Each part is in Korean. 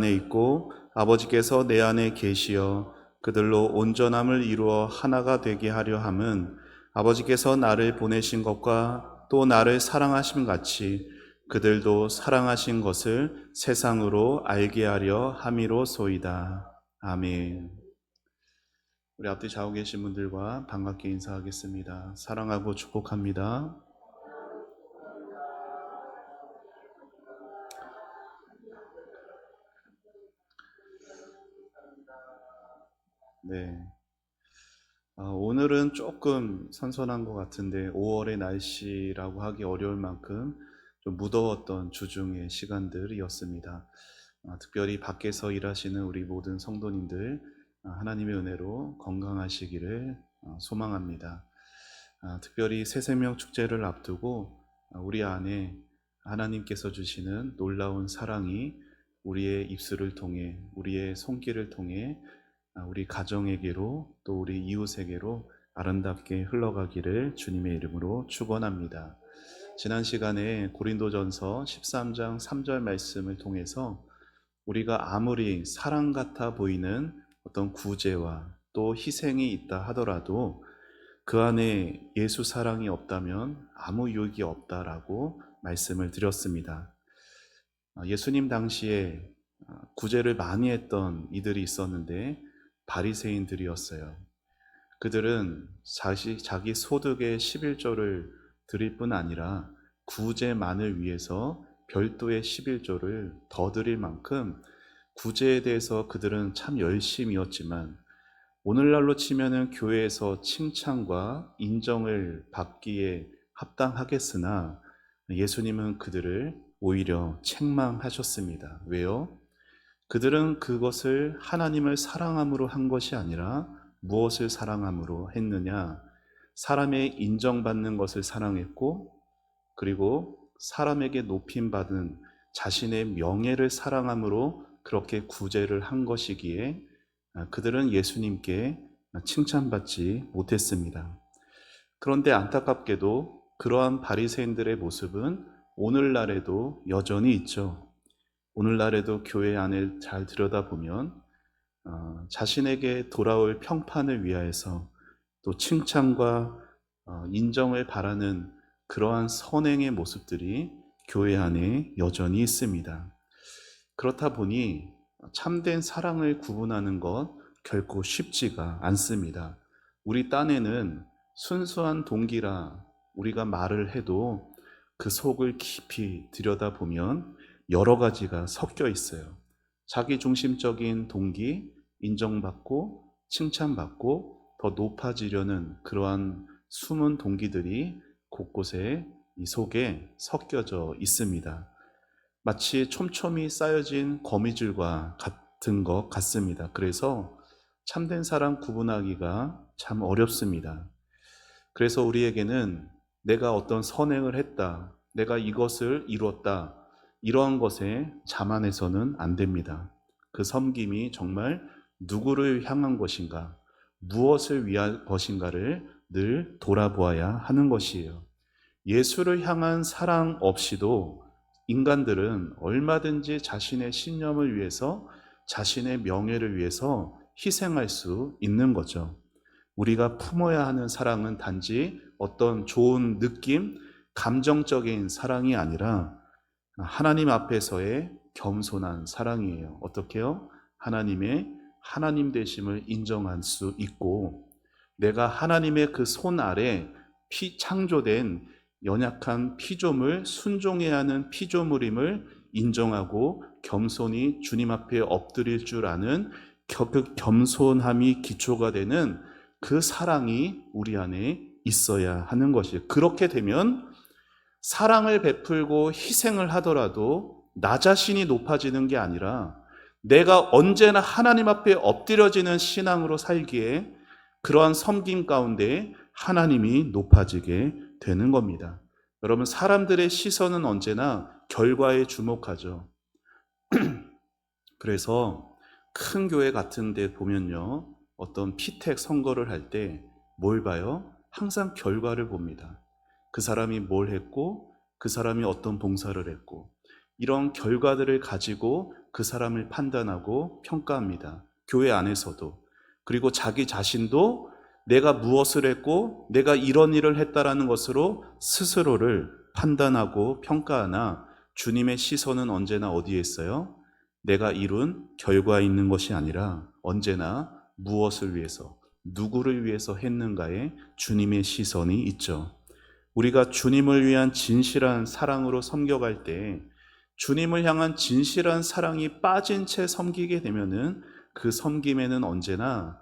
안에 있고 아버지께서 내 안에 계시어 그들로 온전함을 이루어 하나가 되게 하려 함은 아버지께서 나를 보내신 것과 또 나를 사랑하심 같이 그들도 사랑하신 것을 세상으로 알게 하려 함이로소이다. 아멘. 우리 앞뒤 좌우 계신 분들과 반갑게 인사하겠습니다. 사랑하고 축복합니다. 네. 오늘은 조금 선선한 것 같은데 5월의 날씨라고 하기 어려울 만큼 좀 무더웠던 주중의 시간들이었습니다. 특별히 밖에서 일하시는 우리 모든 성도님들 하나님의 은혜로 건강하시기를 소망합니다. 특별히 새생명 축제를 앞두고 우리 안에 하나님께서 주시는 놀라운 사랑이 우리의 입술을 통해 우리의 손길을 통해 우리 가정에게로 또 우리 이웃에게로 아름답게 흘러가기를 주님의 이름으로 축원합니다. 지난 시간에 고린도전서 13장 3절 말씀을 통해서 우리가 아무리 사랑 같아 보이는 어떤 구제와 또 희생이 있다 하더라도 그 안에 예수 사랑이 없다면 아무 유익이 없다라고 말씀을 드렸습니다. 예수님 당시에 구제를 많이 했던 이들이 있었는데 바리새인들이었어요. 그들은 자기 소득의 11조를 드릴 뿐 아니라 구제만을 위해서 별도의 11조를 더 드릴 만큼 구제에 대해서 그들은 참 열심이었지만 오늘날로 치면은 교회에서 칭찬과 인정을 받기에 합당하겠으나 예수님은 그들을 오히려 책망하셨습니다. 왜요? 그들은 그것을 하나님을 사랑함으로 한 것이 아니라 무엇을 사랑함으로 했느냐? 사람의 인정받는 것을 사랑했고, 그리고 사람에게 높임받은 자신의 명예를 사랑함으로 그렇게 구제를 한 것이기에 그들은 예수님께 칭찬받지 못했습니다. 그런데 안타깝게도 그러한 바리새인들의 모습은 오늘날에도 여전히 있죠. 오늘날에도 교회 안을 잘 들여다보면 자신에게 돌아올 평판을 위하여서 또 칭찬과 인정을 바라는 그러한 선행의 모습들이 교회 안에 여전히 있습니다. 그렇다 보니 참된 사랑을 구분하는 것 결코 쉽지가 않습니다. 우리 딴에는 순수한 동기라 우리가 말을 해도 그 속을 깊이 들여다보면 여러 가지가 섞여 있어요. 자기 중심적인 동기, 인정받고 칭찬받고 더 높아지려는 그러한 숨은 동기들이 곳곳에 이 속에 섞여져 있습니다. 마치 촘촘히 쌓여진 거미줄과 같은 것 같습니다. 그래서 참된 사랑 구분하기가 참 어렵습니다. 그래서 우리에게는 내가 어떤 선행을 했다, 내가 이것을 이뤘다, 이러한 것에 자만해서는 안 됩니다. 그 섬김이 정말 누구를 향한 것인가, 무엇을 위한 것인가를 늘 돌아보아야 하는 것이에요. 예수를 향한 사랑 없이도 인간들은 얼마든지 자신의 신념을 위해서, 자신의 명예를 위해서 희생할 수 있는 거죠. 우리가 품어야 하는 사랑은 단지 어떤 좋은 느낌, 감정적인 사랑이 아니라 하나님 앞에서의 겸손한 사랑이에요. 어떻게요? 하나님의 하나님 되심을 인정할 수 있고, 내가 하나님의 그 손 아래 창조된 연약한 피조물, 순종해야 하는 피조물임을 인정하고 겸손히 주님 앞에 엎드릴 줄 아는 그 겸손함이 기초가 되는 그 사랑이 우리 안에 있어야 하는 것이에요. 그렇게 되면 사랑을 베풀고 희생을 하더라도 나 자신이 높아지는 게 아니라 내가 언제나 하나님 앞에 엎드려지는 신앙으로 살기에 그러한 섬김 가운데 하나님이 높아지게 되는 겁니다. 여러분, 사람들의 시선은 언제나 결과에 주목하죠. 그래서 큰 교회 같은 데 보면요, 어떤 피택 선거를 할 때 뭘 봐요? 항상 결과를 봅니다. 그 사람이 뭘 했고, 그 사람이 어떤 봉사를 했고, 이런 결과들을 가지고 그 사람을 판단하고 평가합니다. 교회 안에서도. 그리고 자기 자신도 내가 무엇을 했고 내가 이런 일을 했다라는 것으로 스스로를 판단하고 평가하나 주님의 시선은 언제나 어디에 있어요? 내가 이룬 결과에 있는 것이 아니라 언제나 무엇을 위해서, 누구를 위해서 했는가에 주님의 시선이 있죠. 우리가 주님을 위한 진실한 사랑으로 섬겨갈 때 주님을 향한 진실한 사랑이 빠진 채 섬기게 되면은 그 섬김에는 언제나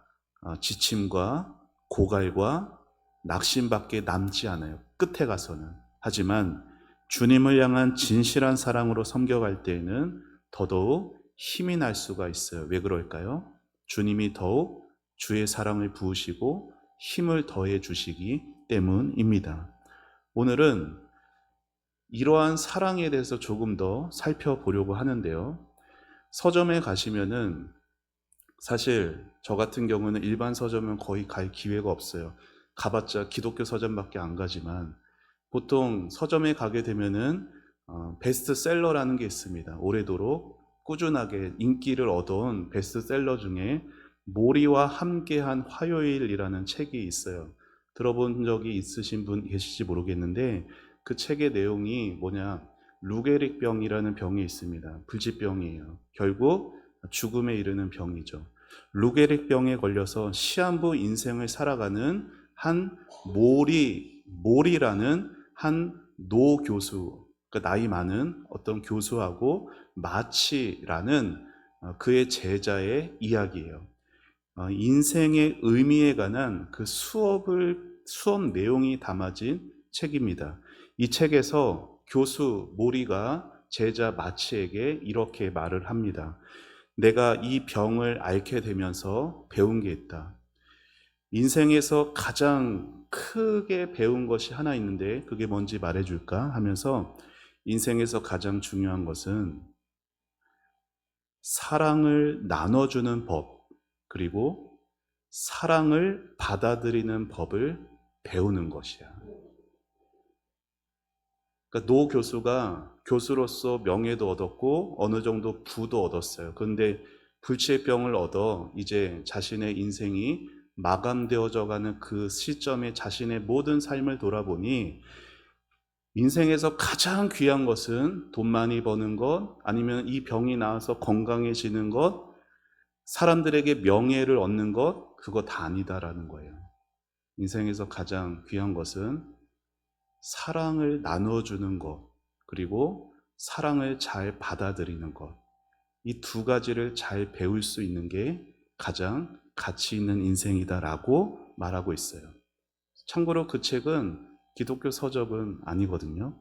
지침과 고갈과 낙심밖에 남지 않아요. 끝에 가서는. 하지만 주님을 향한 진실한 사랑으로 섬겨갈 때에는 더더욱 힘이 날 수가 있어요. 왜 그럴까요? 주님이 더욱 주의 사랑을 부으시고 힘을 더해 주시기 때문입니다. 오늘은 이러한 사랑에 대해서 조금 더 살펴보려고 하는데요. 서점에 가시면은 사실 저 같은 경우는 일반 서점은 거의 갈 기회가 없어요. 가봤자 기독교 서점밖에 안 가지만 보통 서점에 가게 되면은 베스트셀러라는 게 있습니다. 오래도록 꾸준하게 인기를 얻어온 베스트셀러 중에 모리와 함께한 화요일이라는 책이 있어요. 들어본 적이 있으신 분 계실지 모르겠는데 그 책의 내용이 뭐냐, 루게릭 병이라는 병이 있습니다. 불치병이에요. 결국 죽음에 이르는 병이죠. 루게릭 병에 걸려서 시한부 인생을 살아가는 한 모리라는 한 노 교수, 그러니까 나이 많은 어떤 교수하고 마치라는 그의 제자의 이야기예요. 인생의 의미에 관한 그 수업 내용이 담아진 책입니다. 이 책에서 교수 모리가 제자 마치에게 이렇게 말을 합니다. 내가 이 병을 앓게 되면서 배운 게 있다. 인생에서 가장 크게 배운 것이 하나 있는데 그게 뭔지 말해줄까 하면서 인생에서 가장 중요한 것은 사랑을 나눠주는 법, 그리고 사랑을 받아들이는 법을 배우는 것이야. 그러니까 노 교수가 교수로서 명예도 얻었고 어느 정도 부도 얻었어요. 그런데 불치병을 얻어 이제 자신의 인생이 마감되어져 가는 그 시점에 자신의 모든 삶을 돌아보니 인생에서 가장 귀한 것은 돈 많이 버는 것, 아니면 이 병이 나아서 건강해지는 것, 사람들에게 명예를 얻는 것, 그거 다 아니다라는 거예요. 인생에서 가장 귀한 것은 사랑을 나눠주는 것, 그리고 사랑을 잘 받아들이는 것. 이 두 가지를 잘 배울 수 있는 게 가장 가치 있는 인생이다라고 말하고 있어요. 참고로 그 책은 기독교 서적은 아니거든요.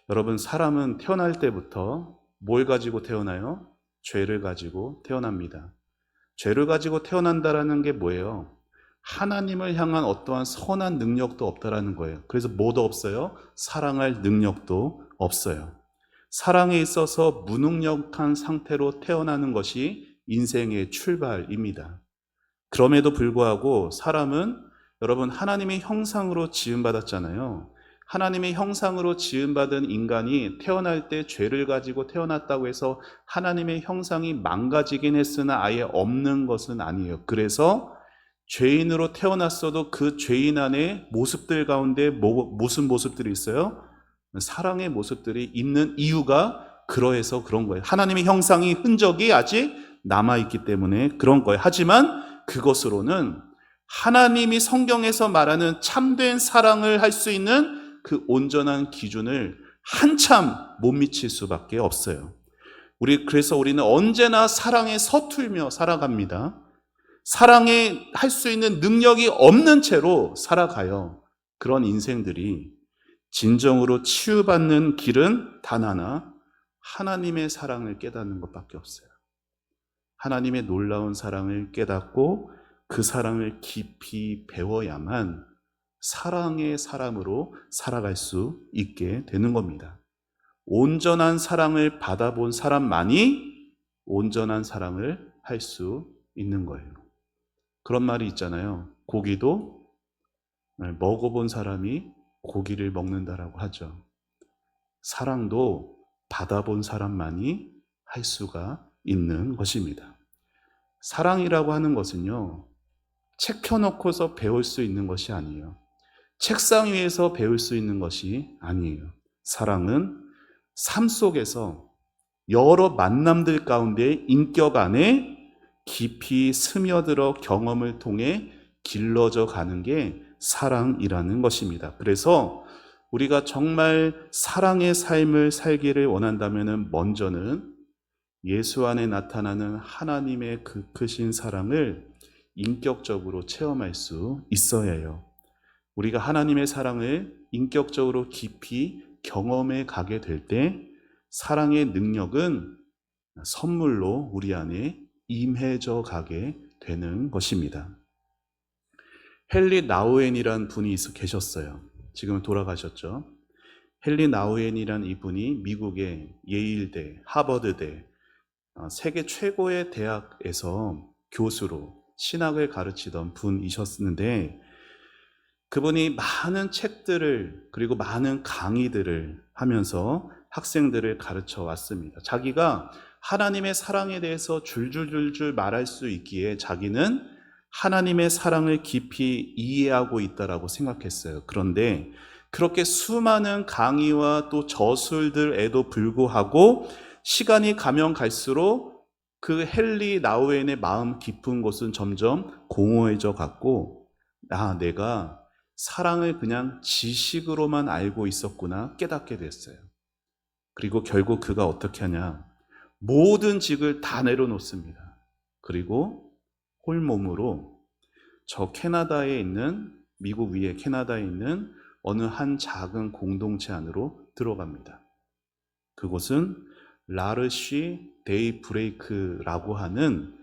여러분, 사람은 태어날 때부터 뭘 가지고 태어나요? 죄를 가지고 태어납니다. 죄를 가지고 태어난다라는 게 뭐예요? 하나님을 향한 어떠한 선한 능력도 없다라는 거예요. 그래서 뭐도 없어요? 사랑할 능력도 없어요. 사랑에 있어서 무능력한 상태로 태어나는 것이 인생의 출발입니다. 그럼에도 불구하고 사람은 여러분 하나님의 형상으로 지음받았잖아요. 하나님의 형상으로 지음받은 인간이 태어날 때 죄를 가지고 태어났다고 해서 하나님의 형상이 망가지긴 했으나 아예 없는 것은 아니에요. 그래서 죄인으로 태어났어도 그 죄인 안에 모습들 가운데 무슨 모습들이 있어요? 사랑의 모습들이 있는 이유가 그러해서 그런 거예요. 하나님의 형상이 흔적이 아직 남아있기 때문에 그런 거예요. 하지만 그것으로는 하나님이 성경에서 말하는 참된 사랑을 할 수 있는 그 온전한 기준을 한참 못 미칠 수밖에 없어요. 그래서 우리는 언제나 사랑에 서툴며 살아갑니다. 사랑에 할 수 있는 능력이 없는 채로 살아가요. 그런 인생들이 진정으로 치유받는 길은 단 하나, 하나님의 사랑을 깨닫는 것밖에 없어요. 하나님의 놀라운 사랑을 깨닫고 그 사랑을 깊이 배워야만 사랑의 사람으로 살아갈 수 있게 되는 겁니다. 온전한 사랑을 받아본 사람만이 온전한 사랑을 할 수 있는 거예요. 그런 말이 있잖아요. 고기도 먹어본 사람이 고기를 먹는다라고 하죠. 사랑도 받아본 사람만이 할 수가 있는 것입니다. 사랑이라고 하는 것은요, 책 펴놓고서 배울 수 있는 것이 아니에요. 책상 위에서 배울 수 있는 것이 아니에요. 사랑은 삶 속에서 여러 만남들 가운데 인격 안에 깊이 스며들어 경험을 통해 길러져 가는 게 사랑이라는 것입니다. 그래서 우리가 정말 사랑의 삶을 살기를 원한다면 먼저는 예수 안에 나타나는 하나님의 그 크신 사랑을 인격적으로 체험할 수 있어야 해요. 우리가 하나님의 사랑을 인격적으로 깊이 경험해 가게 될 때 사랑의 능력은 선물로 우리 안에 임해져 가게 되는 것입니다. 헨리 나우엔이라는 분이 계셨어요. 지금은 돌아가셨죠. 헨리 나우엔이라는 이분이 미국의 예일대, 하버드대, 세계 최고의 대학에서 교수로 신학을 가르치던 분이셨는데, 그분이 많은 책들을 그리고 많은 강의들을 하면서 학생들을 가르쳐 왔습니다. 자기가 하나님의 사랑에 대해서 줄줄줄줄 말할 수 있기에 자기는 하나님의 사랑을 깊이 이해하고 있다라고 생각했어요. 그런데 그렇게 수많은 강의와 또 저술들에도 불구하고 시간이 가면 갈수록 그 헨리 나우엔의 마음 깊은 곳은 점점 공허해져 갔고, 내가 사랑을 그냥 지식으로만 알고 있었구나 깨닫게 됐어요. 그리고 결국 그가 어떻게 하냐, 모든 직을 다 내려놓습니다. 그리고 홀몸으로 저 캐나다에 있는, 미국 위에 캐나다에 있는 어느 한 작은 공동체 안으로 들어갑니다. 그곳은 라르쉬 데이 브레이크라고 하는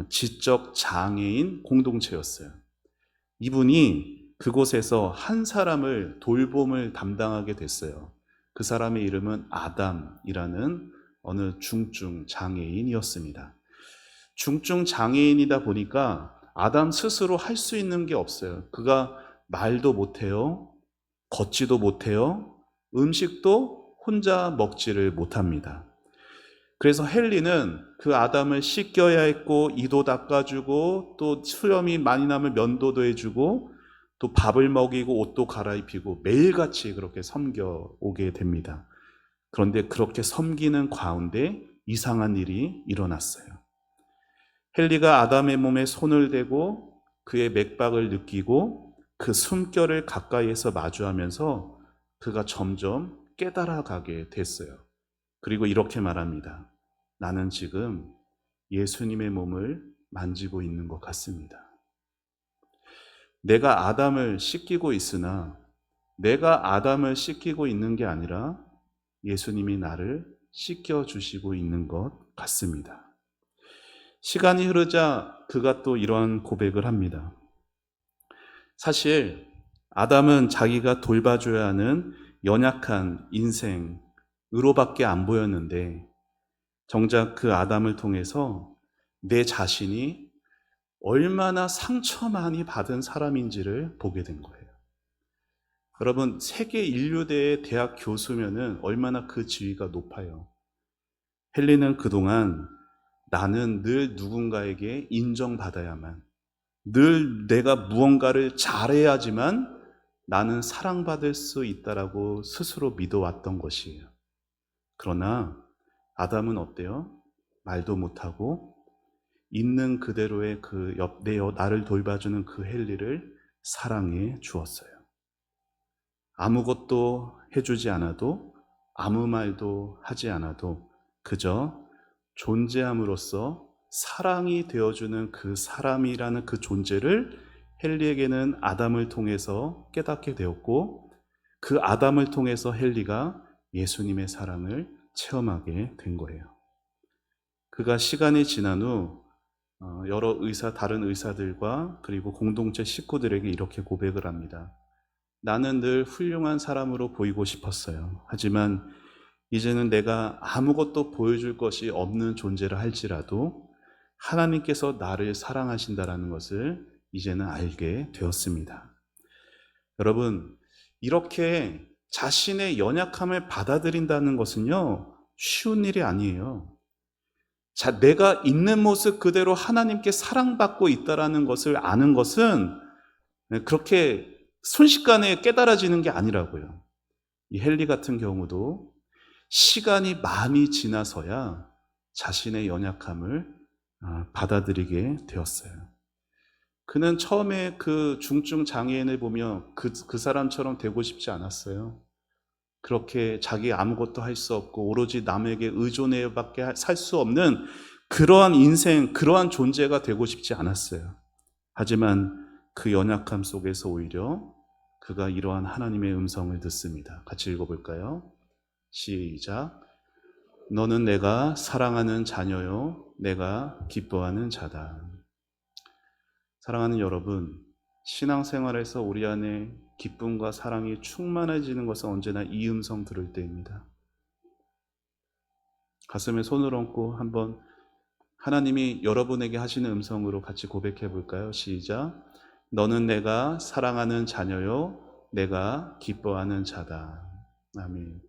지적 장애인 공동체였어요. 이분이 그곳에서 한 사람을 돌봄을 담당하게 됐어요. 그 사람의 이름은 아담이라는 어느 중증 장애인이었습니다. 중증 장애인이다 보니까 아담 스스로 할 수 있는 게 없어요. 그가 말도 못해요. 걷지도 못해요. 음식도 혼자 먹지를 못합니다. 그래서 헨리는 그 아담을 씻겨야 했고, 이도 닦아주고, 또 수염이 많이 나면 면도도 해주고, 또 밥을 먹이고 옷도 갈아입히고 매일같이 그렇게 섬겨오게 됩니다. 그런데 그렇게 섬기는 가운데 이상한 일이 일어났어요. 헨리가 아담의 몸에 손을 대고 그의 맥박을 느끼고 그 숨결을 가까이에서 마주하면서 그가 점점 깨달아가게 됐어요. 그리고 이렇게 말합니다. 나는 지금 예수님의 몸을 만지고 있는 것 같습니다. 내가 아담을 씻기고 있으나 내가 아담을 씻기고 있는 게 아니라 예수님이 나를 씻겨주시고 있는 것 같습니다. 시간이 흐르자 그가 또 이런 고백을 합니다. 사실 아담은 자기가 돌봐줘야 하는 연약한 인생으로밖에 안 보였는데, 정작 그 아담을 통해서 내 자신이 얼마나 상처 많이 받은 사람인지를 보게 된 거예요. 여러분, 세계 인류대의 대학 교수면은 얼마나 그 지위가 높아요. 헨리는 그동안 나는 늘 누군가에게 인정받아야만, 늘 내가 무언가를 잘해야지만 나는 사랑받을 수 있다라고 스스로 믿어왔던 것이에요. 그러나 아담은 어때요? 말도 못하고 있는 그대로의 나를 돌봐주는 그 헨리를 사랑해 주었어요. 아무것도 해주지 않아도, 아무 말도 하지 않아도 그저 존재함으로써 사랑이 되어주는 그 사람이라는 그 존재를 헨리에게는 아담을 통해서 깨닫게 되었고, 그 아담을 통해서 헨리가 예수님의 사랑을 체험하게 된 거예요. 그가 시간이 지난 후 여러 다른 의사들과 그리고 공동체 식구들에게 이렇게 고백을 합니다. 나는 늘 훌륭한 사람으로 보이고 싶었어요. 하지만 이제는 내가 아무것도 보여줄 것이 없는 존재를 할지라도 하나님께서 나를 사랑하신다라는 것을 이제는 알게 되었습니다. 여러분, 이렇게 자신의 연약함을 받아들인다는 것은요, 쉬운 일이 아니에요. 자, 내가 있는 모습 그대로 하나님께 사랑받고 있다라는 것을 아는 것은 그렇게 순식간에 깨달아지는 게 아니라고요. 이 헨리 같은 경우도 시간이 많이 지나서야 자신의 연약함을 받아들이게 되었어요. 그는 처음에 그 중증 장애인을 보며 그 사람처럼 되고 싶지 않았어요. 그렇게 자기 아무것도 할 수 없고 오로지 남에게 의존해밖에 살 수 없는 그러한 인생, 그러한 존재가 되고 싶지 않았어요. 하지만 그 연약함 속에서 오히려 그가 이러한 하나님의 음성을 듣습니다. 같이 읽어볼까요? 시작. 너는 내가 사랑하는 자녀요, 내가 기뻐하는 자다. 사랑하는 여러분, 신앙생활에서 우리 안에 기쁨과 사랑이 충만해지는 것은 언제나 이 음성 들을 때입니다. 가슴에 손을 얹고 한번 하나님이 여러분에게 하시는 음성으로 같이 고백해 볼까요? 시작. 너는 내가 사랑하는 자녀요, 내가 기뻐하는 자다. 아멘.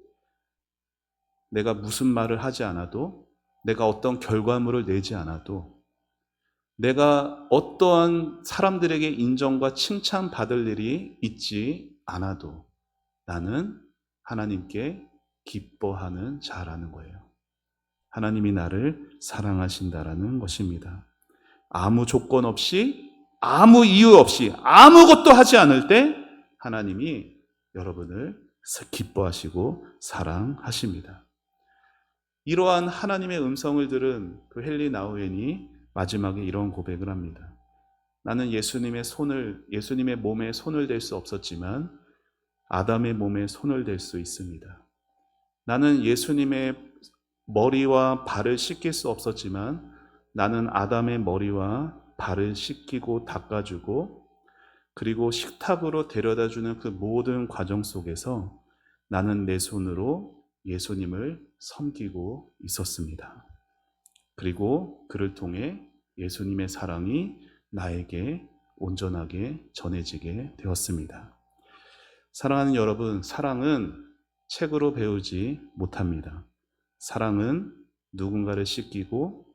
내가 무슨 말을 하지 않아도, 내가 어떤 결과물을 내지 않아도, 내가 어떠한 사람들에게 인정과 칭찬받을 일이 있지 않아도 나는 하나님께 기뻐하는 자라는 거예요. 하나님이 나를 사랑하신다라는 것입니다. 아무 조건 없이, 아무 이유 없이, 아무것도 하지 않을 때 하나님이 여러분을 기뻐하시고 사랑하십니다. 이러한 하나님의 음성을 들은 그 헨리 나우엔이 마지막에 이런 고백을 합니다. 나는 예수님의 몸에 손을 댈 수 없었지만 아담의 몸에 손을 댈 수 있습니다. 나는 예수님의 머리와 발을 씻길 수 없었지만 나는 아담의 머리와 발을 씻기고 닦아주고 그리고 식탁으로 데려다주는 그 모든 과정 속에서 나는 내 손으로 예수님을 섬기고 있었습니다. 그리고 그를 통해 예수님의 사랑이 나에게 온전하게 전해지게 되었습니다. 사랑하는 여러분, 사랑은 책으로 배우지 못합니다. 사랑은 누군가를 씻기고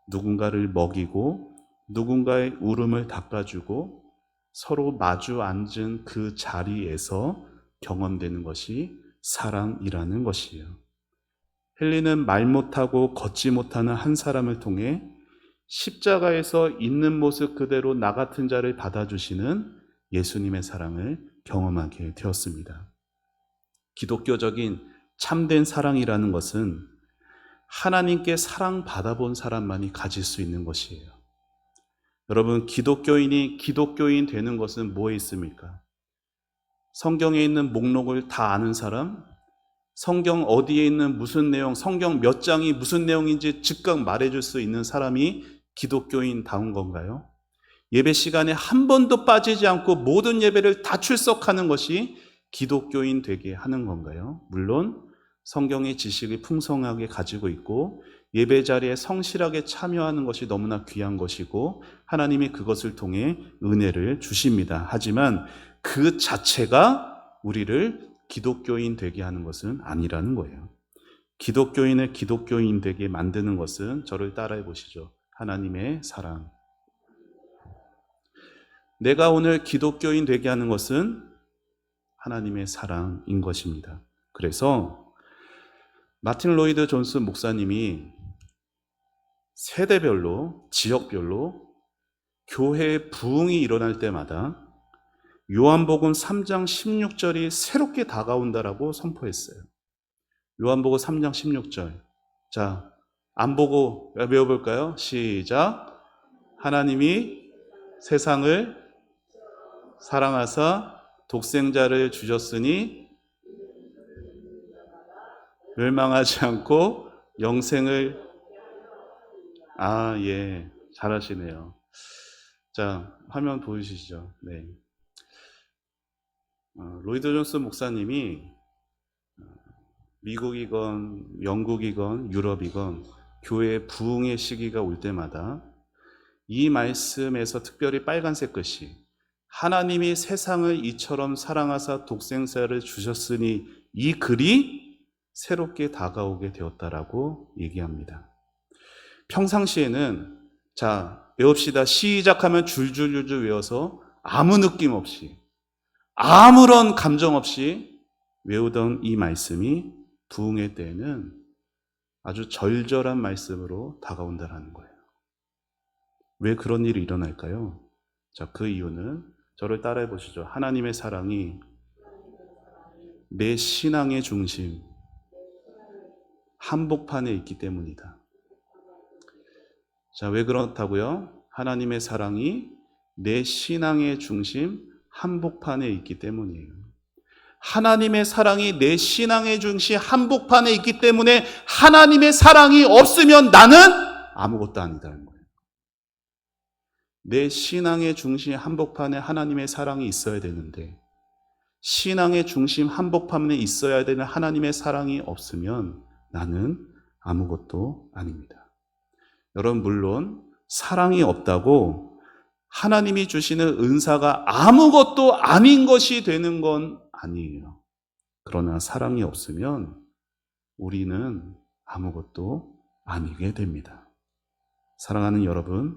누군가를 먹이고 누군가의 울음을 닦아주고 서로 마주 앉은 그 자리에서 경험되는 것이 사랑이라는 것이에요. 헨리는 말 못하고 걷지 못하는 한 사람을 통해 십자가에서 있는 모습 그대로 나 같은 자를 받아주시는 예수님의 사랑을 경험하게 되었습니다. 기독교적인 참된 사랑이라는 것은 하나님께 사랑받아본 사람만이 가질 수 있는 것이에요. 여러분, 기독교인이 기독교인 되는 것은 뭐에 있습니까? 성경에 있는 목록을 다 아는 사람? 성경 어디에 있는 무슨 내용, 성경 몇 장이 무슨 내용인지 즉각 말해줄 수 있는 사람이 기독교인다운 건가요? 예배 시간에 한 번도 빠지지 않고 모든 예배를 다 출석하는 것이 기독교인 되게 하는 건가요? 물론 성경의 지식을 풍성하게 가지고 있고 예배 자리에 성실하게 참여하는 것이 너무나 귀한 것이고 하나님이 그것을 통해 은혜를 주십니다. 하지만 그 자체가 우리를 기독교인 되게 하는 것은 아니라는 거예요. 기독교인을 기독교인 되게 만드는 것은 저를 따라해 보시죠. 하나님의 사랑. 내가 오늘 기독교인 되게 하는 것은 하나님의 사랑인 것입니다. 그래서 마틴 로이드 존스 목사님이 세대별로, 지역별로 교회의 부흥이 일어날 때마다 요한복음 3장 16절이 새롭게 다가온다라고 선포했어요. 요한복음 3장 16절. 자, 안 보고 외워볼까요? 시작. 하나님이 세상을 사랑하사 독생자를 주셨으니 멸망하지 않고 영생을 예, 잘하시네요. 자, 화면 보여주시죠. 네. 로이드 존스 목사님이 미국이건 영국이건 유럽이건 교회 부흥의 시기가 올 때마다 이 말씀에서 특별히 빨간색 글씨 하나님이 세상을 이처럼 사랑하사 독생자를 주셨으니 이 글이 새롭게 다가오게 되었다라고 얘기합니다. 평상시에는 자, 외웁시다. 시작하면 줄줄줄줄 외워서 아무 느낌 없이, 아무런 감정 없이 외우던 이 말씀이 부흥의 때에는 아주 절절한 말씀으로 다가온다는 거예요. 왜 그런 일이 일어날까요? 자, 그 이유는 저를 따라해 보시죠. 하나님의 사랑이 내 신앙의 중심, 한복판에 있기 때문이다. 자, 왜 그렇다고요? 하나님의 사랑이 내 신앙의 중심, 한복판에 있기 때문이에요. 하나님의 사랑이 내 신앙의 중심, 한복판에 있기 때문에 하나님의 사랑이 없으면 나는 아무것도 아니다는 거예요. 내 신앙의 중심, 한복판에 하나님의 사랑이 있어야 되는데 신앙의 중심, 한복판에 있어야 되는 하나님의 사랑이 없으면 나는 아무것도 아닙니다. 여러분, 물론 사랑이 없다고 하나님이 주시는 은사가 아무것도 아닌 것이 되는 건 아니에요. 그러나 사랑이 없으면 우리는 아무것도 아니게 됩니다. 사랑하는 여러분,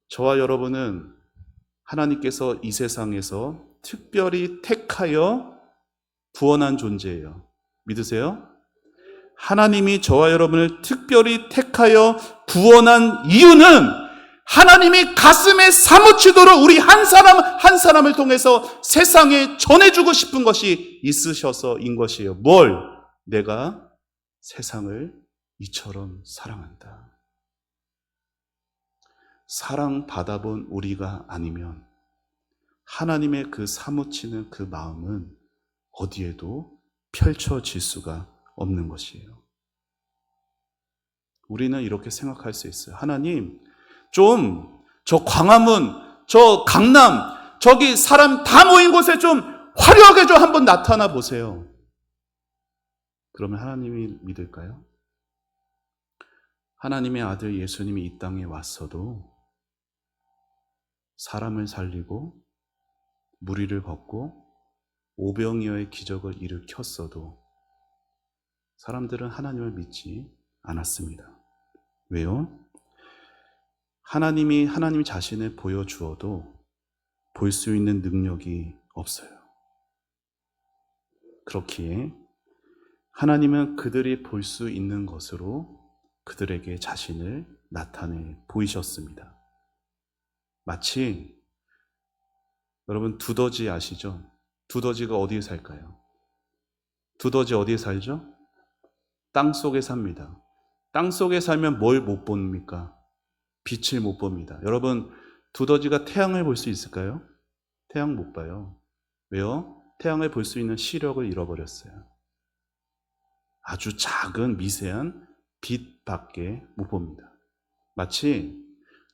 저와 여러분은 하나님께서 이 세상에서 특별히 택하여 구원한 존재예요. 믿으세요? 하나님이 저와 여러분을 특별히 택하여 구원한 이유는 하나님이 가슴에 사무치도록 우리 한 사람 한 사람을 통해서 세상에 전해주고 싶은 것이 있으셔서인 것이에요. 뭘? 내가 세상을 이처럼 사랑한다. 사랑받아본 우리가 아니면 하나님의 그 사무치는 그 마음은 어디에도 펼쳐질 수가 없는 것이에요. 우리는 이렇게 생각할 수 있어요. 하나님, 좀 저 광화문, 저 강남, 저기 사람 다 모인 곳에 좀 화려하게 좀 한번 나타나 보세요. 그러면 하나님이 믿을까요? 하나님의 아들 예수님이 이 땅에 왔어도 사람을 살리고 무리를 걷고 오병이어의 기적을 일으켰어도 사람들은 하나님을 믿지 않았습니다. 왜요? 하나님 자신을 보여주어도 볼 수 있는 능력이 없어요. 그렇기에 하나님은 그들이 볼 수 있는 것으로 그들에게 자신을 나타내 보이셨습니다. 마치 여러분 두더지 아시죠? 두더지가 어디에 살까요? 두더지 어디에 살죠? 땅 속에 삽니다. 땅 속에 살면 뭘 못 봅니까? 빛을 못 봅니다. 여러분, 두더지가 태양을 볼 수 있을까요? 태양 못 봐요. 왜요? 태양을 볼 수 있는 시력을 잃어버렸어요. 아주 작은 미세한 빛밖에 못 봅니다. 마치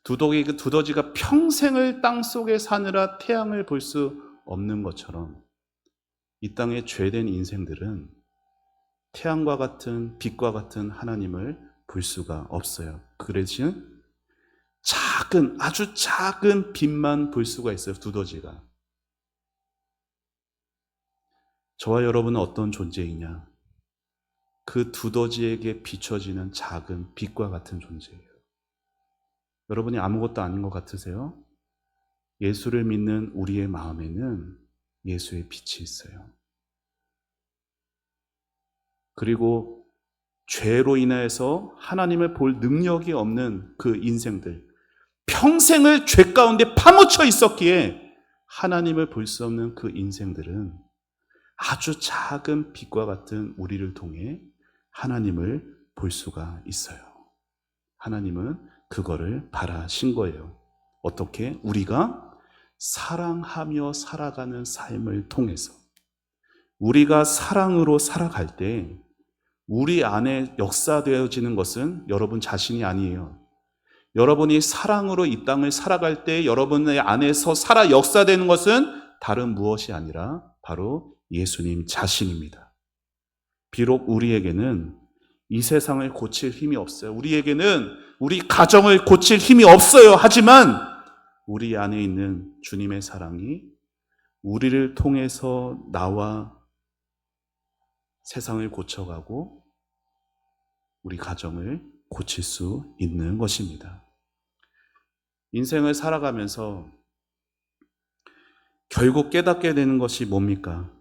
두더지가 평생을 땅 속에 사느라 태양을 볼 수 없는 것처럼 이 땅의 죄된 인생들은 태양과 같은 빛과 같은 하나님을 볼 수가 없어요. 그 대신 아주 작은 빛만 볼 수가 있어요. 두더지가. 저와 여러분은 어떤 존재이냐? 그 두더지에게 비춰지는 작은 빛과 같은 존재예요. 여러분이 아무것도 아닌 것 같으세요? 예수를 믿는 우리의 마음에는 예수의 빛이 있어요. 그리고 죄로 인해서 하나님을 볼 능력이 없는 그 인생들, 평생을 죄 가운데 파묻혀 있었기에 하나님을 볼 수 없는 그 인생들은 아주 작은 빛과 같은 우리를 통해 하나님을 볼 수가 있어요. 하나님은 그거를 바라신 거예요. 어떻게? 우리가 사랑하며 살아가는 삶을 통해서 우리가 사랑으로 살아갈 때 우리 안에 역사되어지는 것은 여러분 자신이 아니에요. 여러분이 사랑으로 이 땅을 살아갈 때 여러분의 안에서 살아 역사되는 것은 다른 무엇이 아니라 바로 예수님 자신입니다. 비록 우리에게는 이 세상을 고칠 힘이 없어요. 우리에게는 우리 가정을 고칠 힘이 없어요. 하지만 우리 안에 있는 주님의 사랑이 우리를 통해서 나와 세상을 고쳐가고 우리 가정을 고칠 수 있는 것입니다. 인생을 살아가면서 결국 깨닫게 되는 것이 뭡니까?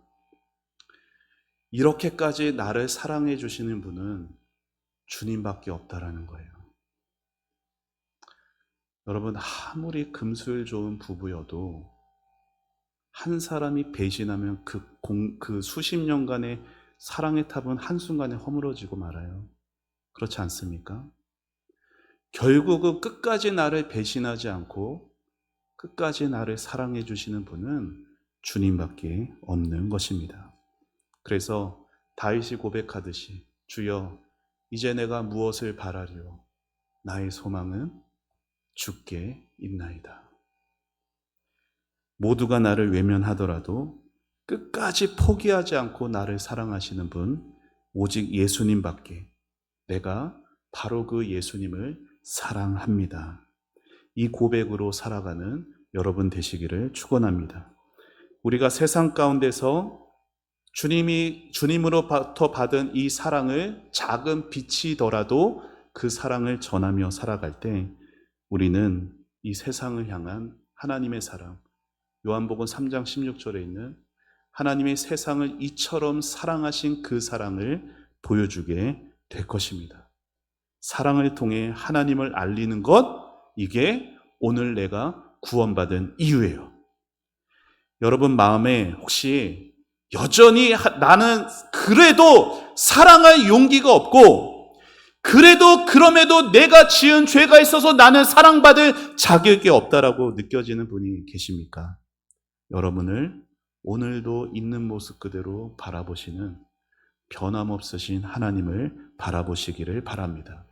이렇게까지 나를 사랑해 주시는 분은 주님밖에 없다라는 거예요. 여러분, 아무리 금술 좋은 부부여도 한 사람이 배신하면 그 수십 년간의 사랑의 탑은 한순간에 허물어지고 말아요. 그렇지 않습니까? 결국은 끝까지 나를 배신하지 않고 끝까지 나를 사랑해 주시는 분은 주님밖에 없는 것입니다. 그래서 다윗이 고백하듯이 주여 이제 내가 무엇을 바라리요? 나의 소망은 주께 있나이다. 모두가 나를 외면하더라도 끝까지 포기하지 않고 나를 사랑하시는 분 오직 예수님밖에, 내가 바로 그 예수님을 사랑합니다. 이 고백으로 살아가는 여러분 되시기를 축원합니다. 우리가 세상 가운데서 주님으로부터 받은 이 사랑을 작은 빛이더라도 그 사랑을 전하며 살아갈 때 우리는 이 세상을 향한 하나님의 사랑, 요한복음 3장 16절에 있는 하나님의 세상을 이처럼 사랑하신 그 사랑을 보여주게 될 것입니다. 사랑을 통해 하나님을 알리는 것, 이게 오늘 내가 구원받은 이유예요. 여러분 마음에 혹시 여전히 나는 그래도 사랑할 용기가 없고 그럼에도 내가 지은 죄가 있어서 나는 사랑받을 자격이 없다라고 느껴지는 분이 계십니까? 여러분을 오늘도 있는 모습 그대로 바라보시는 변함없으신 하나님을 바라보시기를 바랍니다.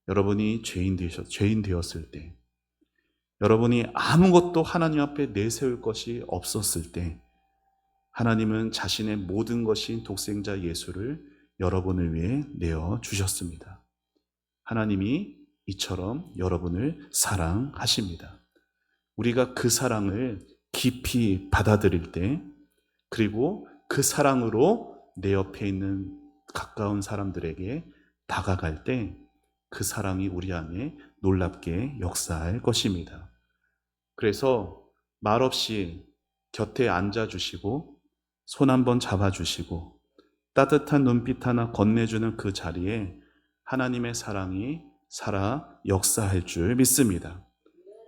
여러분이 죄인 되었을 때, 여러분이 아무것도 하나님 앞에 내세울 것이 없었을 때 하나님은 자신의 모든 것인 독생자 예수를 여러분을 위해 내어주셨습니다. 하나님이 이처럼 여러분을 사랑하십니다. 우리가 그 사랑을 깊이 받아들일 때, 그리고 그 사랑으로 내 옆에 있는 가까운 사람들에게 다가갈 때 그 사랑이 우리 안에 놀랍게 역사할 것입니다. 그래서 말없이 곁에 앉아주시고 손 한번 잡아주시고 따뜻한 눈빛 하나 건네주는 그 자리에 하나님의 사랑이 살아 역사할 줄 믿습니다.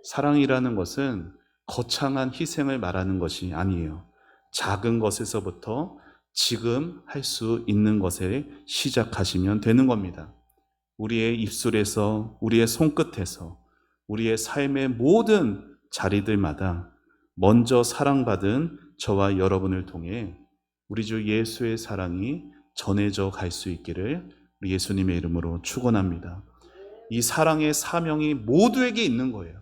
사랑이라는 것은 거창한 희생을 말하는 것이 아니에요. 작은 것에서부터 지금 할 수 있는 것에 시작하시면 되는 겁니다. 우리의 입술에서, 우리의 손끝에서, 우리의 삶의 모든 자리들마다 먼저 사랑받은 저와 여러분을 통해 우리 주 예수의 사랑이 전해져 갈 수 있기를 우리 예수님의 이름으로 축원합니다. 이 사랑의 사명이 모두에게 있는 거예요.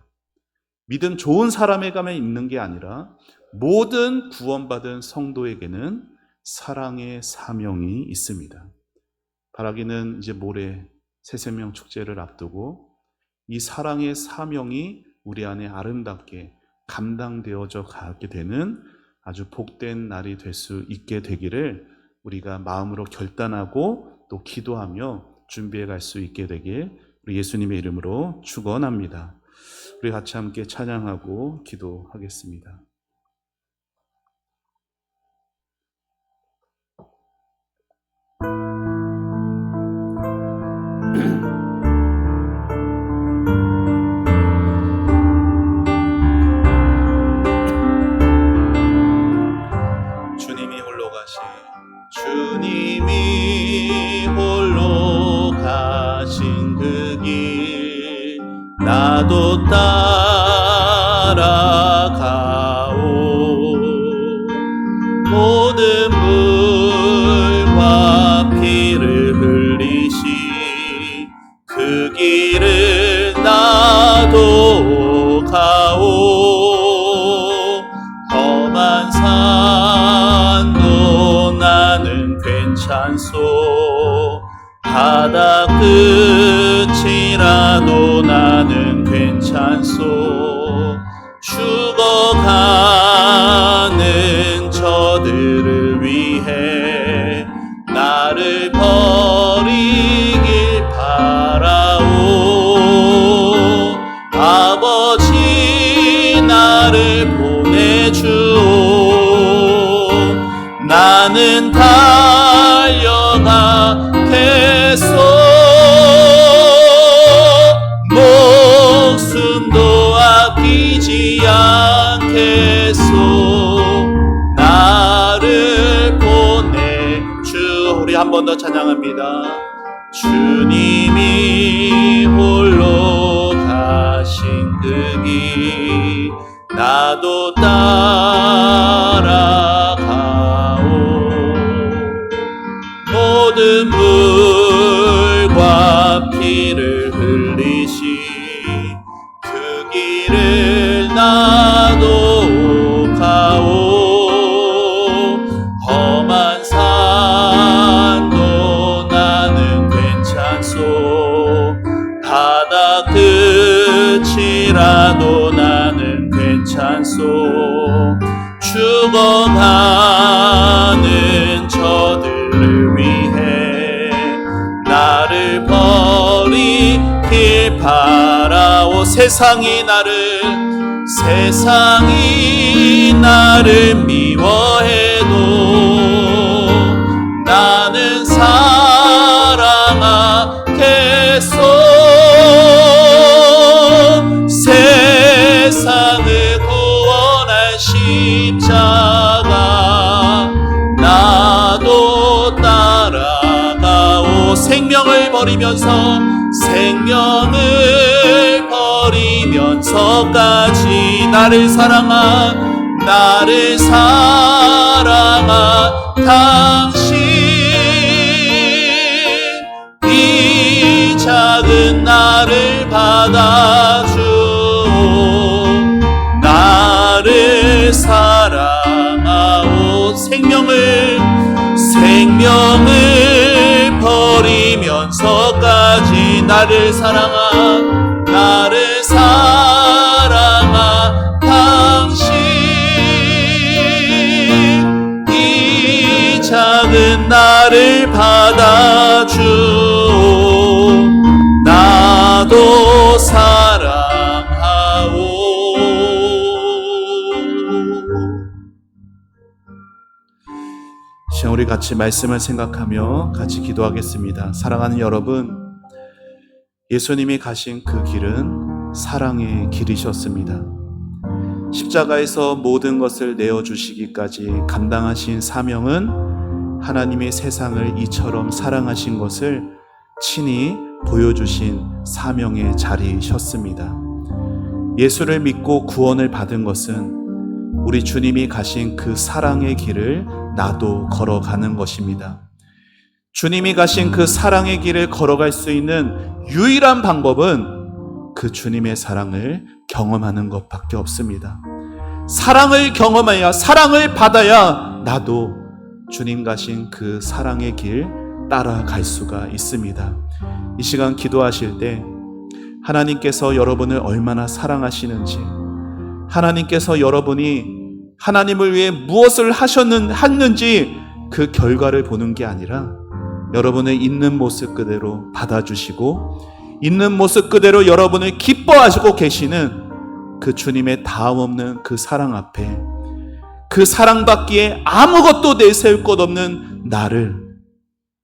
믿음 좋은 사람에게만 있는 게 아니라 모든 구원받은 성도에게는 사랑의 사명이 있습니다. 바라기는 이제 모레 새생명 축제를 앞두고 이 사랑의 사명이 우리 안에 아름답게 감당되어져 가게 되는 아주 복된 날이 될 수 있게 되기를 우리가 마음으로 결단하고 또 기도하며 준비해 갈 수 있게 되길 우리 예수님의 이름으로 축원합니다. 우리 같이 함께 찬양하고 기도하겠습니다. 주님이 홀로 가신 그 길 나도 따라가오. 모든 물과 피를 흘리시 그 길을 나도 가오. 험한 산도 나는 괜찮소. 바다 끝이라도 나는 괜찮소. 죽어가는 저들을 나를 보내주오. 나는 달려가겠소. 목숨도 아끼지 않겠소. 나를 보내주. 우리 한 번 더 찬양합니다. 주님이 홀로 가신 그 길 나도 따라가오. 모든 물과 피를 흘리신 그 길을 나도 가오. 험한 산도 나는 괜찮소. 바다 끝이라도 나는 괜찮소. 죽어가는 저들을 위해 나를 버리길 바라오. 세상이 나를 미워해도 나는 사랑하겠소. 세상을 구원할 십자가 나도 따라가오. 생명을 버리면서까지 나를 사랑한 당신, 이 작은 나를 받아주오. 나를 사랑하오. 생명을 버리면서까지 나를 사랑한 당신, 이 작은 나를 받아주오. 나도 사랑하오. 시간 우리 같이 말씀을 생각하며 같이 기도하겠습니다. 사랑하는 여러분, 예수님이 가신 그 길은 사랑의 길이셨습니다. 십자가에서 모든 것을 내어주시기까지 감당하신 사명은 하나님의 세상을 이처럼 사랑하신 것을 친히 보여주신 사명의 자리셨습니다. 예수를 믿고 구원을 받은 것은 우리 주님이 가신 그 사랑의 길을 나도 걸어가는 것입니다. 주님이 가신 그 사랑의 길을 걸어갈 수 있는 유일한 방법은 그 주님의 사랑을 경험하는 것밖에 없습니다. 사랑을 경험해야, 사랑을 받아야 나도 주님 가신 그 사랑의 길 따라갈 수가 있습니다. 이 시간 기도하실 때 하나님께서 여러분을 얼마나 사랑하시는지, 하나님께서 여러분이 하나님을 위해 무엇을 했는지 그 결과를 보는 게 아니라 여러분의 있는 모습 그대로 받아주시고 있는 모습 그대로 여러분을 기뻐하시고 계시는 그 주님의 다음없는 그 사랑 앞에, 그 사랑받기에 아무것도 내세울 것 없는 나를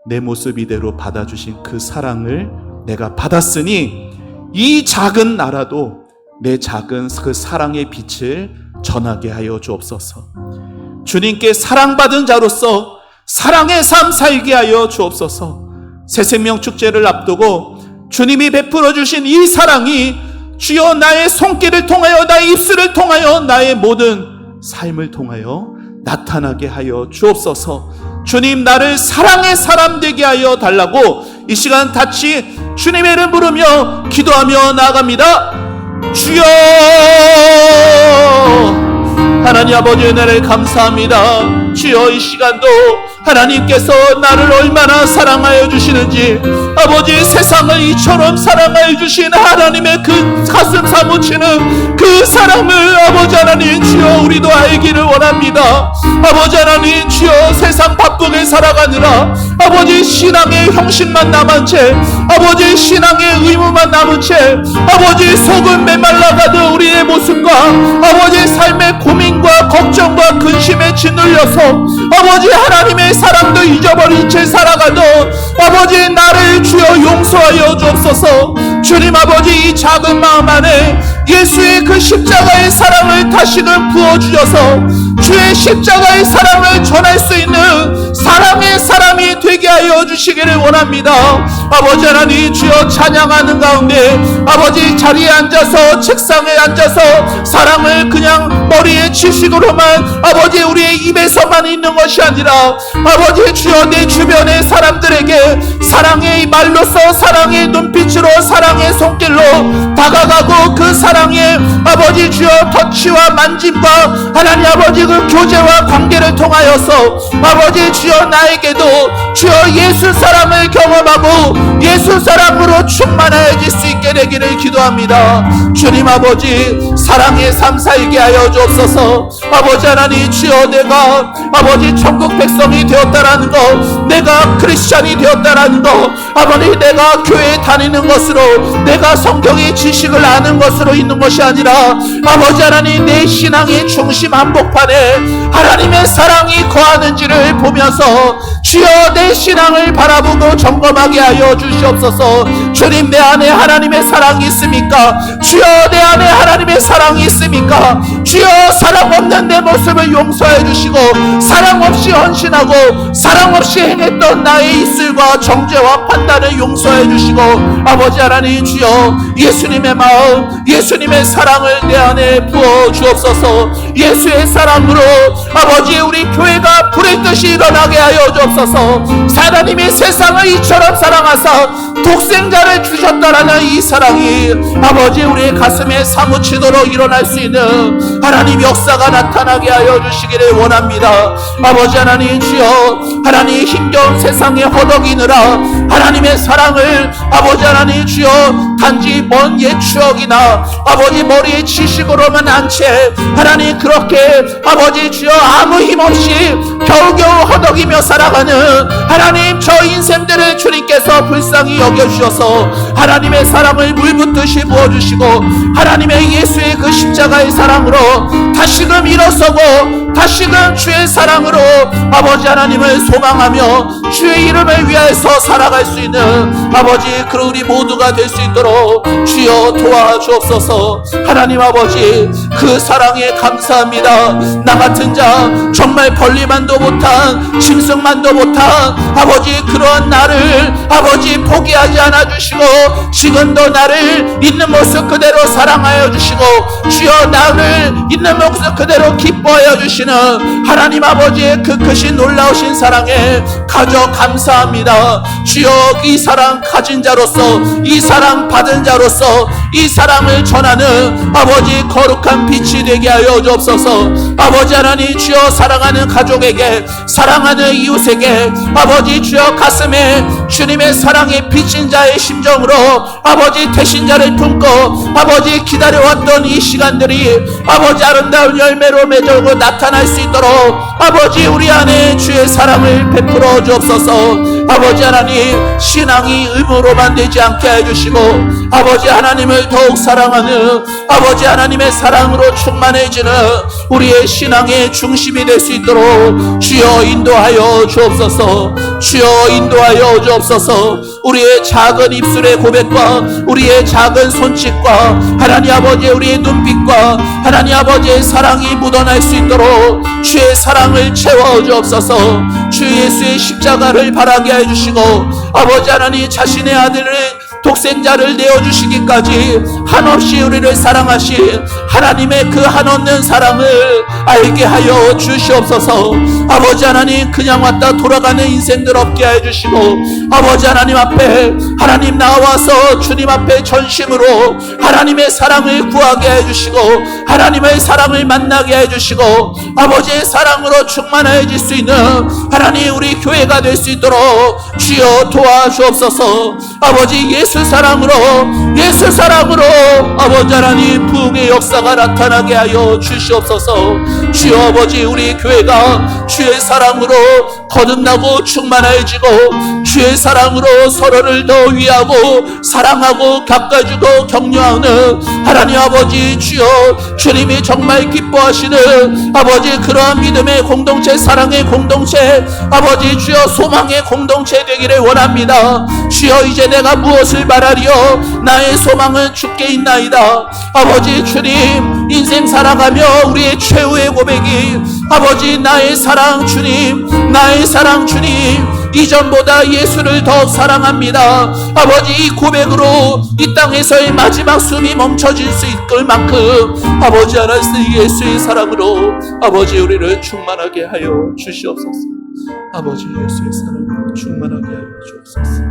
내 모습 이대로 받아주신 그 사랑을 내가 받았으니 이 작은 나라도 내 작은 그 사랑의 빛을 전하게 하여 주옵소서. 주님께 사랑받은 자로서 사랑의 삶 살게 하여 주옵소서. 새생명 축제를 앞두고 주님이 베풀어 주신 이 사랑이 주여 나의 손길을 통하여, 나의 입술을 통하여, 나의 모든 삶을 통하여 나타나게 하여 주옵소서. 주님, 나를 사랑의 사람 되게 하여 달라고 이 시간 같이 주님의 이름 부르며 기도하며 나아갑니다. 주여, 하나님 아버지 은혜를 감사합니다. 주여, 이 시간도 하나님께서 나를 얼마나 사랑하여 주시는지, 아버지 세상을 이처럼 사랑하여 주신 하나님의 그 가슴 사무치는 그 사랑을 아버지 하나님 주여 우리도 알기를 원합니다. 아버지 하나님 주여, 세상 바쁘게 살아가느라 아버지 신앙의 형식만 남은 채, 아버지 신앙의 의무만 남은 채, 아버지 속은 메말라가듯 우리의 모습과 아버지 삶의 고민과 걱정과 근심에 짓눌려서 아버지 하나님의 사랑도 잊어버린 채 살아가도 아버지 나를 주여 용서하여 주옵소서. 주님 아버지 이 작은 마음 안에 예수의 그 십자가의 사랑을 다시금 부어주셔서 주의 십자가의 사랑을 전할 수 있는 사랑의 사람이 되게 하여 주시기를 원합니다. 아버지 하나님 주여 찬양하는 가운데 아버지 자리에 앉아서 책상에 앉아서 사랑을 그냥 머리에 지식으로만 아버지 우리의 입에서만 있는 것이 아니라 아버지 주여 내 주변의 사람들에게 사랑의 말로써 사랑의 눈빛으로 사랑의 손길로 다가가고 그 사랑의 아버지 주여 터치와 만짐과 하나님 아버지 그 교제와 관계를 통하여서 아버지 주여 나에게도 주여 예수 사랑을 경험하고 예수 사랑으로 충만해질 수 있게 되기를 기도합니다. 주님 아버지 사랑의 삶 살게 하여 주옵소서. 아버지 하나님 주여 내가 아버지 천국 백성이 되었다라는 것, 내가 크리스찬이 되었다라는 것, 아버지 내가 교회에 다니는 것으로 내가 성경의 지식을 아는 것으로 있는 것이 아니라 아버지 하나님 내 신앙의 중심 한복판에 하나님의 사랑이 거하는지를 보면서 주여 내 신앙을 바라보고 점검하게 하여 주시옵소서. 주님 내 안에 하나님의 사랑이 있습니까? 주여 내 안에 하나님의 사랑이 있습니까? 주여 사랑 없는 내 모습을 용서해 주시고 사랑 없이 헌신하고 사랑 없이 행했던 나의 입술과 정죄와 판단을 용서해 주시고 아버지 하나님 주여 예수님의 마음 예수님의 사랑을 내 안에 부어 주옵소서. 예수의 사랑으로 아버지 우리 교회가 불의 뜻이 일어나게 하여 주옵소서. 하나님이 세상을 이처럼 사랑하사 독생자를 주셨다라는 이 사랑이 아버지 우리의 가슴에 사무치도록 일어날 수 있는 하나님 역사가 나타나게 하여 주시기를 원합니다. 아버지 하나님 주여 하나님 힘겨운 세상에 허덕이느라 하나님의 사랑을 아버지 하나님 주여 단지 먼 옛 추억이나 아버지 머리에 지식으로만 한 채 하나님 그렇게 아버지 주여 아무 힘없이 겨우겨우 허덕이며 살아가는 하나님 저 인생들을 주님께서 불쌍히 여겨주셔서 하나님의 사랑을 물붓듯이 부어주시고 하나님의 예수의 그 십자가의 사랑으로 다시금 일어서고 다시금 주의 사랑으로 아버지 하나님을 소망하며 주의 이름을 위하여서 살아갈 수 있는 아버지 그 우리 모두가 될 수 있도록 주여 도와주옵소서. 하나님 아버지 그 사랑에 감사합니다. 나 같은 자 정말 권리만도 못한 짐승만도 못한 아버지 그러한 나를 아버지 포기하지 않아 주시고 지금도 나를 있는 모습 그대로 사랑하여 주시고 주여 나를 있는 모습 그대로 기뻐하여 주시는 하나님 아버지의 그 크신 놀라우신 사랑에 가져 감사합니다. 주여 이 사랑 가진 자로서 이 사랑 받은 자로서 이 사랑을 전하는 아버지 거룩한 빛이 되게 하여 주옵소서. 아버지 하나님 주여 사랑하는 가족에게 사랑하는 이웃에게 아버지 주여 가슴에 주님의 사랑에 비친 자의 심정으로 아버지 대신자를 품고 아버지 기다려왔던 이 시간들이 아버지 아름다운 열매로 맺어고 나타날 수 있도록 아버지 우리 안에 주의 사랑을 베풀어 주옵소서. 아버지 하나님 신앙이 의무로만 되지 않게 해주시고 아버지 하나님을 더욱 사랑하는 아버지 하나님의 사랑으로 충만해지는 우리의 신앙의 중심이 될 수 있도록 주여 인도하여 주옵소서. 주여 인도하여 주옵소서. 우리의 작은 입술의 고백과 우리의 작은 손짓과 하나님 아버지 우리의 눈빛과 하나님 아버지의 사랑이 묻어날 수 있도록 주의 사랑을 채워 주옵소서. 주 예수의 십자가를 바라게 해주시고 아버지 하나님 자신의 아들을 독생자를 내어주시기까지 한없이 우리를 사랑하신 하나님의 그 한없는 사랑을 알게 하여 주시옵소서. 아버지 하나님 그냥 왔다 돌아가는 인생들 없게 해주시고 아버지 하나님 앞에 하나님 나와서 주님 앞에 전심으로 하나님의 사랑을 구하게 해주시고 하나님의 사랑을 만나게 해주시고 아버지의 사랑으로 충만해질 수 있는 하나님 우리 교회가 될 수 있도록 주여 도와주옵소서. 아버지 예수 예수 사랑으로 아버지 하나님 부흥의 역사가 나타나게 하여 주시옵소서. 주여 아버지, 우리 교회가 주의 사랑으로 거듭나고 충만해지고 주의 사랑으로 서로를 더 위하고 사랑하고 가까이주고 격려하는 하나님 아버지, 주여 주님이 정말 기뻐하시는 아버지 그러한 믿음의 공동체, 사랑의 공동체, 아버지 주여 소망의 공동체 되기를 원합니다. 주여 이제 내가 무엇을 말하리요, 나의 소망은 주께 있나이다. 아버지 주님, 인생 살아가며 우리의 최후의 고백이 아버지 나의 사랑 주님, 나의 사랑 주님, 이전보다 예수를 더 사랑합니다. 아버지 이 고백으로 이 땅에서의 마지막 숨이 멈춰질 수 있을 만큼 아버지 하나님 예수의 사랑으로 아버지 우리를 충만하게 하여 주시옵소서. 아버지 예수의 사랑으로 충만하게 하여 주옵소서.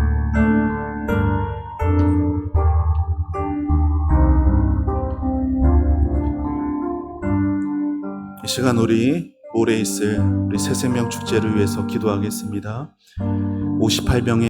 이 시간 우리 모레 있을 우리 새생명 축제를 위해서 기도하겠습니다. 58병의